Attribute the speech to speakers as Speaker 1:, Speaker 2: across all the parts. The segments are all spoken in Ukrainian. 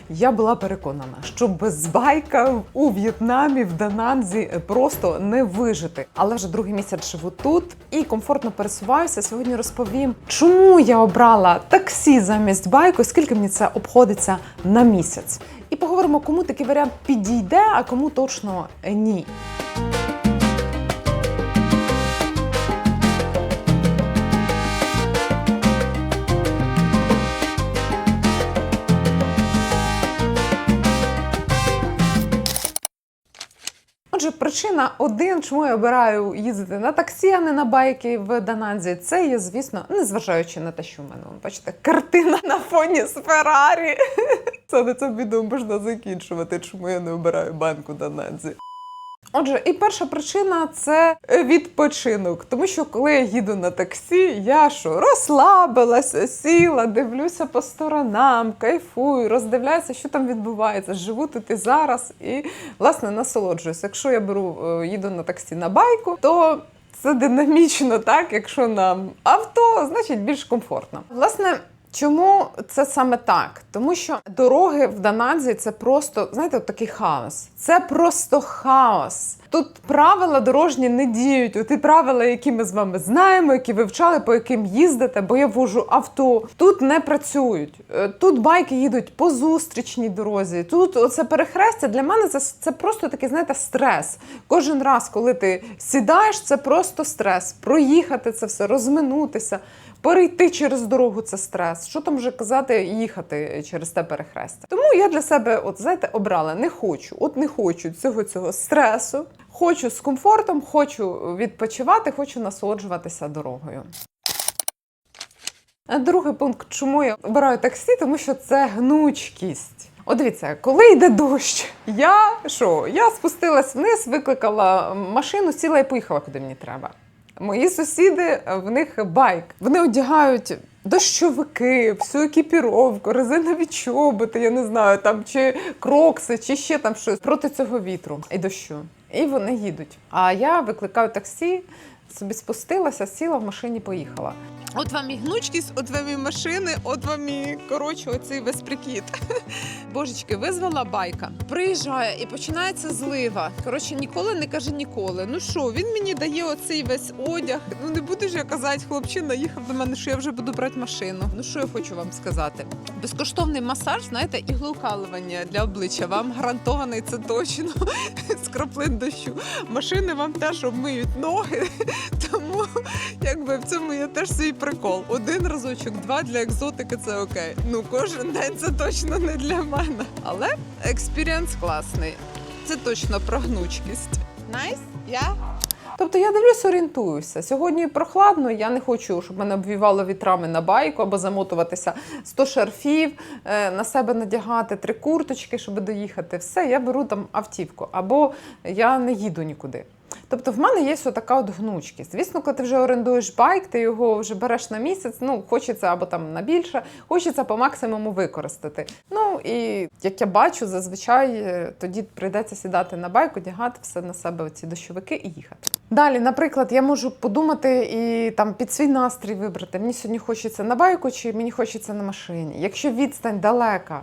Speaker 1: Я була переконана, що без байка у В'єтнамі, в Дананзі просто не вижити. Але вже другий місяць живу тут і комфортно пересуваюся. Сьогодні розповім, чому я обрала таксі замість байку, скільки мені це обходиться на місяць. І поговоримо, кому такий варіант підійде, а кому точно ні. Отже, причина один, чому я обираю їздити на таксі, а не на байки в Дананзі, це є, звісно, незважаючи на те, що в мене, бачите, картина на фоні з Феррарі. Це на цьому відео можна закінчувати, чому я не обираю байк у Дананзі. Отже, і перша причина – це відпочинок. Тому що коли я їду на таксі, я розслабилася, сіла, дивлюся по сторонам, кайфую, роздивляюся, що там відбувається, живу тут і зараз і, власне, насолоджуюся. Якщо я їду на таксі на байку, то це динамічно, так? Якщо на авто, значить більш комфортно. Власне, чому це саме так? Тому що дороги в Дананзі – це просто, знаєте, такий хаос. Це просто хаос. Тут правила дорожні не діють. Ті правила, які ми з вами знаємо, які вивчали, по яким їздите, бо я вожу авто, тут не працюють. Тут байки їдуть по зустрічній дорозі. Тут оце перехрестя, для мене це просто такий, знаєте, стрес. Кожен раз, коли ти сідаєш, це просто стрес. Проїхати це все, розминутися. Перейти через дорогу – це стрес. Що там вже казати, їхати через те перехрестя. Тому я для себе, обрала, не хочу цього стресу. Хочу з комфортом, хочу відпочивати, хочу насолоджуватися дорогою. Другий пункт, чому я обираю таксі, тому що це гнучкість. От дивіться, коли йде дощ, я спустилась вниз, викликала машину, сіла і поїхала, куди мені треба. Мої сусіди, в них байк. Вони одягають дощовики, всю екіпіровку, резинові чоботи, я не знаю, там чи крокси, чи ще там щось проти цього вітру і дощу. І вони їдуть. А я викликаю таксі, собі спустилася, сіла в машині, поїхала. От вам і гнучкість, от вам і машини, от вам і, оцей весь прикид. Божечки, визвала байка. Приїжджає і починається злива. Ніколи не каже ніколи. Ну що, він мені дає оцей весь одяг. Ну не буду ж я казати, хлопчина їхав до мене, що я вже буду брати машину. Ну що я хочу вам сказати? Безкоштовний масаж, знаєте, іглоукалування для обличчя. Вам гарантований, це точно, з краплин дощу. Машини вам теж обмиють ноги, тому в цьому є теж свій прикол. Один разочок, два для екзотики – це окей. Ну, кожен день це точно не для мене. Але експірієнс класний. Це точно про гнучкість. Найс? Тобто я дивлюсь, орієнтуюся. Сьогодні прохладно, я не хочу, щоб мене обвівало вітрами на байку або замотуватися 100 шарфів, на себе надягати 3 курточки, щоб доїхати. Все, я беру там автівку. Або я не їду нікуди. Тобто в мене є така от гнучкість. Звісно, коли ти вже орендуєш байк, ти його вже береш на місяць, хочеться або там на більше, хочеться по максимуму використати. Ну і як я бачу, зазвичай тоді прийдеться сідати на байк, одягати все на себе оці дощовики і їхати. Далі, наприклад, я можу подумати і там під свій настрій вибрати. Мені сьогодні хочеться на байку чи мені хочеться на машині. Якщо відстань далека,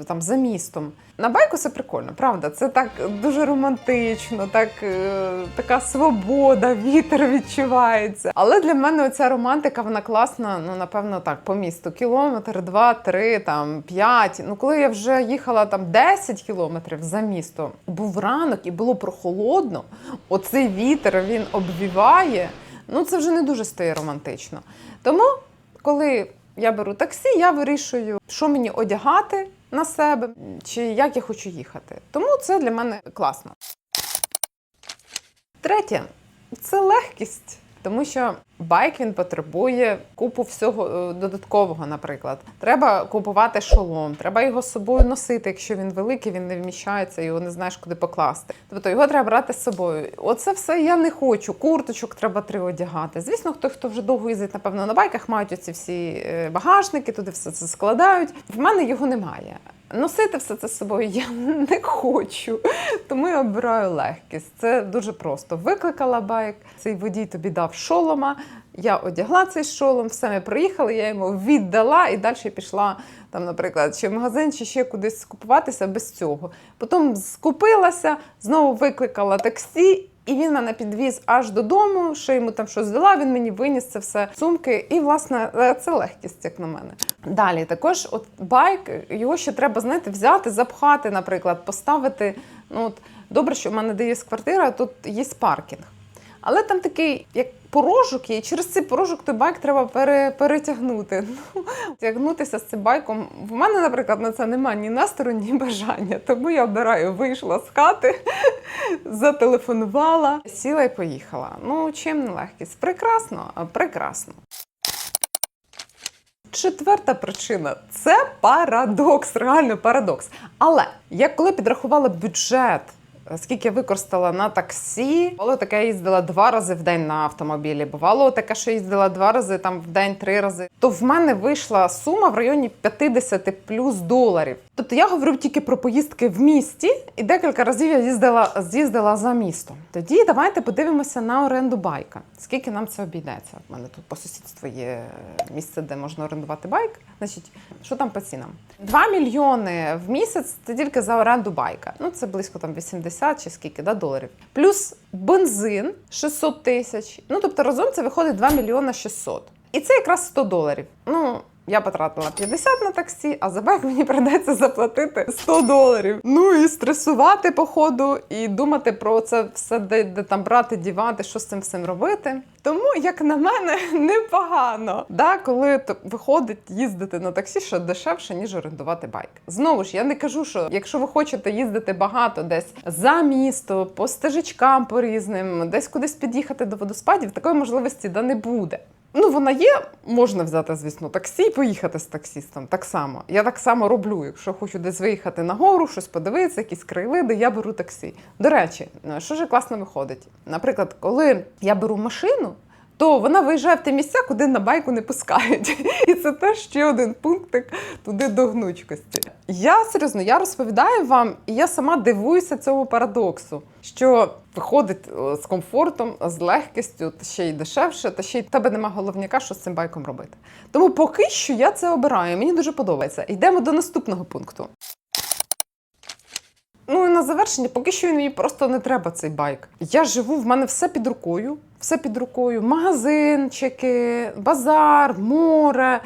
Speaker 1: там за містом, на байку це прикольно, правда? Це так дуже романтично, така свобода, вітер відчувається. Але для мене оця романтика, вона класна, напевно, так, по місту. Кілометр, 2, 3, 5. Коли я вже їхала 10 кілометрів за місто, був ранок і було прохолодно, оцей вітер, він обвіває, це вже не дуже стає романтично. Тому, коли я беру таксі, я вирішую, що мені одягати на себе, чи як я хочу їхати. Тому це для мене класно. Третє – це легкість. Тому що байк, він потребує купу всього додаткового, наприклад. Треба купувати шолом, треба його з собою носити, якщо він великий, він не вміщається, його не знаєш, куди покласти. Тобто його треба брати з собою. Оце все я не хочу. Курточок треба 3 одягати. Звісно, хто вже довго їздить, напевно, на байках, мають оці всі багажники, туди все це складають. В мене його немає. Носити все це з собою я не хочу, тому я обираю легкість. Це дуже просто. Викликала байк, цей водій тобі дав шолома, Я одягла цей шолом, все, ми приїхали, я йому віддала і далі пішла, там, наприклад, чи в магазин, чи ще кудись скупуватися без цього. Потім скупилася, знову викликала таксі, і він мене підвіз аж додому, що йому там щось дала, він мені виніс це все в сумки. І, власне, це легкість, як на мене. Далі, також от байк, його ще треба, знаєте, взяти, запхати, наприклад, поставити. Ну, от, добре, що в мене де є квартира, тут є паркінг. Але там такий, як порожок є, і через цей порожок той байк треба перетягнути. Тягнутися з цим байком. В мене, наприклад, на це немає ні настрою, ні бажання. Тому я обираю, вийшла з хати, зателефонувала, сіла і поїхала. Ну, чим не легкість? Прекрасно, прекрасно. Четверта причина – це парадокс, реально парадокс. Але я коли підрахувала бюджет, скільки я використала на таксі, бувало таке, я їздила 2 рази в день на автомобілі, бувало таке, що їздила 2 рази там в день, 3 рази, то в мене вийшла сума в районі 50 плюс доларів. Тобто я говорю тільки про поїздки в місті, і декілька разів я з'їздила за містом. Тоді давайте подивимося на оренду байка. Скільки нам це обійдеться? У мене тут по сусідству є місце, де можна орендувати байк. Значить, що там по цінам? 2 мільйони в місяць – це тільки за оренду байка. Ну, це близько там 80 чи скільки, да, доларів. Плюс бензин 600 тисяч. Ну, тобто разом це виходить 2 мільйони 600. І це якраз 100 доларів. Ну, я потратила 50 на таксі, а за байк мені прийдеться заплатити 100 доларів. Ну і стресувати по ходу, і думати про це все, де там брати, дівати, що з цим всім робити. Тому, як на мене, непогано. Да, коли виходить їздити на таксі, що дешевше, ніж орендувати байк. Знову ж, я не кажу, що якщо ви хочете їздити багато десь за місто, по стежечкам по різним, десь кудись під'їхати до водоспадів, такої можливості не буде. Ну, вона є, можна взяти, звісно, таксі і поїхати з таксістом, так само. Я так само роблю, якщо хочу десь виїхати на гору, щось подивитися, якісь краєвиди, я беру таксі. До речі, що ж класно виходить? Наприклад, коли я беру машину, то вона виїжджає в ті місця, куди на байку не пускають. І це теж ще один пунктик туди до гнучкості. Я, серйозно, я розповідаю вам, і я сама дивуюся цьому парадоксу, що виходить з комфортом, з легкістю, та ще й дешевше, та ще й в тебе нема головняка, що з цим байком робити. Тому поки що я це обираю, мені дуже подобається. Йдемо до наступного пункту. Ну і на завершення, поки що мені просто не треба цей байк. Я живу, в мене все під рукою. Все під рукою. Магазинчики, базар, море,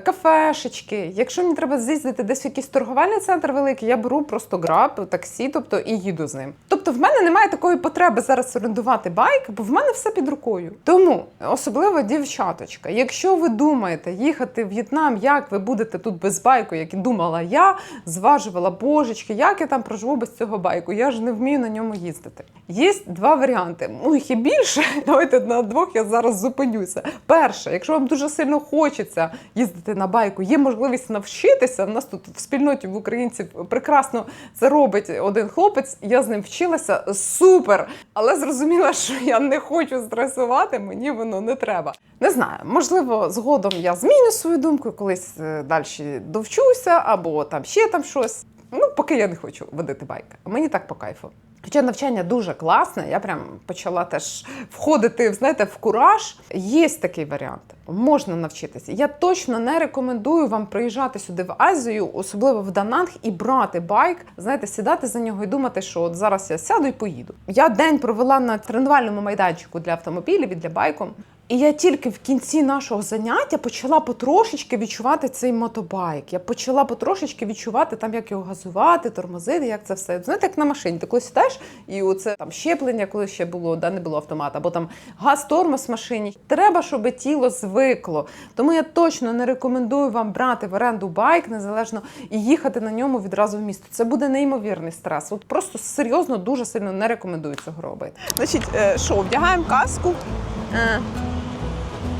Speaker 1: кафешечки. Якщо мені треба з'їздити десь в якийсь торговельний центр великий, я беру просто граб, таксі, тобто і їду з ним. Тобто в мене немає такої потреби зараз орендувати байк, бо в мене все під рукою. Тому, особливо дівчаточка, якщо ви думаєте їхати в В'єтнам, як ви будете тут без байку, як і думала я, зважувала, божечки, як я там проживу без цього байку, я ж не вмію на ньому їздити. Є 2 варіанти. Ну, їх і більше. Давайте на 2 я зараз зупинюся. Перше, якщо вам дуже сильно хочеться їздити на байку, є можливість навчитися, в нас тут в спільноті в українців прекрасно це робить один хлопець, я з ним вчилася, супер! Але зрозуміла, що я не хочу стресувати, мені воно не треба. Не знаю, можливо, згодом я зміню свою думку, колись далі довчуся, або там ще там щось. Ну, поки я не хочу водити байк. Мені так по кайфу. Хоча навчання дуже класне, я прям почала теж входити, знаєте, в кураж. Є такий варіант. Можна навчитися. Я точно не рекомендую вам приїжджати сюди в Азію, особливо в Дананг, і брати байк, знаєте, сідати за нього і думати, що от зараз я сяду і поїду. Я день провела на тренувальному майданчику для автомобілів і для байку. І я тільки в кінці нашого заняття почала потрошечки відчувати цей мотобайк. Я почала потрошечки відчувати, там, як його газувати, тормозити, як це все. Знаєте, як на машині. Ти коли сідаєш, і оце там щеплення, коли ще було, да, не було автомата, або там газ-тормоз в машині. Треба, щоб тіло звикло. Тому я точно не рекомендую вам брати в оренду байк, незалежно, і їхати на ньому відразу в місто. Це буде неймовірний стрес. От просто серйозно, дуже сильно не рекомендую цього робити. Значить, що, вдягаємо каску.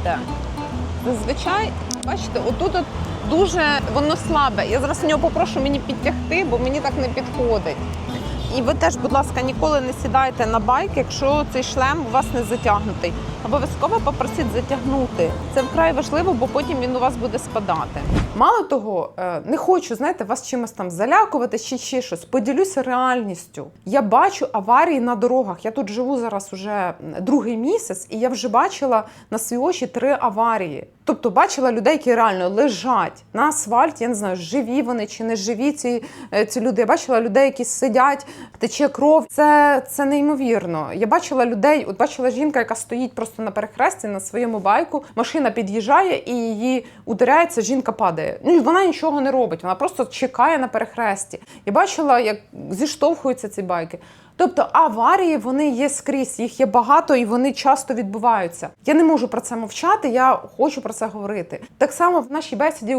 Speaker 1: Так. Зазвичай, бачите, отут от дуже воно слабе. Я зараз в нього попрошу мені підтягти, бо мені так не підходить. І ви теж, будь ласка, ніколи не сідайте на байк, якщо цей шлем у вас не затягнутий. Обов'язково попросіть затягнути. Це вкрай важливо, бо потім він у вас буде спадати. Мало того, не хочу, знаєте, вас чимось там залякувати чи ще щось. Поділюся реальністю. Я бачу аварії на дорогах. Я тут живу зараз уже другий місяць, і я вже бачила на свої очі 3 аварії. Тобто бачила людей, які реально лежать на асфальті, я не знаю, живі вони чи не живі ці люди. Я бачила людей, які сидять, тече кров. Це неймовірно. Я бачила людей, от бачила жінка, яка стоїть просто на перехресті на своєму байку, машина під'їжджає і її ударяється, жінка падає. Ну, вона нічого не робить, вона просто чекає на перехресті. Я бачила, як зіштовхуються ці байки. Тобто аварії, вони є скрізь, їх є багато і вони часто відбуваються. Я не можу про це мовчати, я хочу про це говорити. Так само в нашій бесіді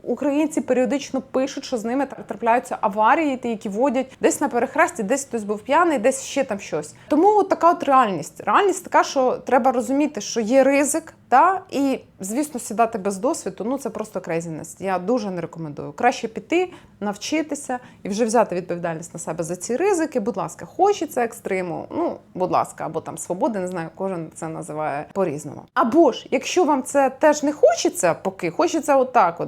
Speaker 1: українці періодично пишуть, що з ними трапляються аварії, ті, які водять десь на перехресті, десь хтось був п'яний, десь ще там щось. Тому от така от реальність. Реальність така, що треба розуміти, що є ризик, і, звісно, сідати без досвіду, ну це просто крейзінес. Я дуже не рекомендую. Краще піти, навчитися і вже взяти відповідальність на себе за ці ризики. Будь ласка, хочеться екстриму, ну, будь ласка, або там свободи, не знаю, кожен це називає по-різному. Або ж, якщо вам це теж не хочеться, поки хочеться отак,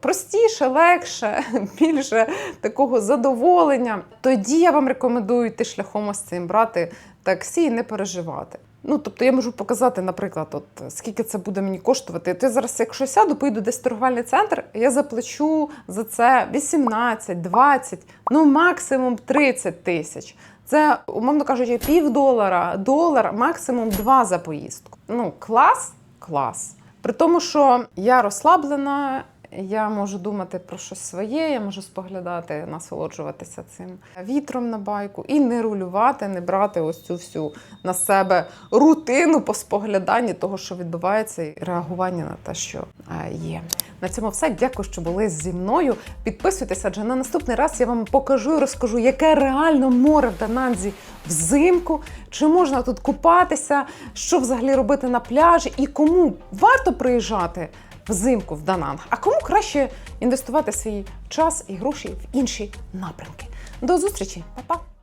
Speaker 1: простіше, легше, більше такого задоволення, тоді я вам рекомендую йти шляхом ось цим, брати таксі і не переживати. Ну, тобто я можу показати, наприклад, скільки це буде мені коштувати. То я зараз, якщо сяду, поїду десь в торговельний центр, я заплачу за це 18, 20, ну максимум 30 тисяч. Це, умовно кажучи, $50, $1, максимум 2 за поїздку. Ну, клас. При тому, що я розслаблена, я можу думати про щось своє, я можу споглядати, насолоджуватися цим вітром на байку і не рулювати, не брати ось цю всю на себе рутину по спогляданні того, що відбувається, і реагування на те, що є. На цьому все. Дякую, що були зі мною. Підписуйтесь, адже на наступний раз я вам покажу і розкажу, яке реально море в Дананзі взимку, чи можна тут купатися, що взагалі робити на пляжі і кому варто приїжджати взимку в Дананг, а кому краще інвестувати свій час і гроші в інші напрямки. До зустрічі, па-па!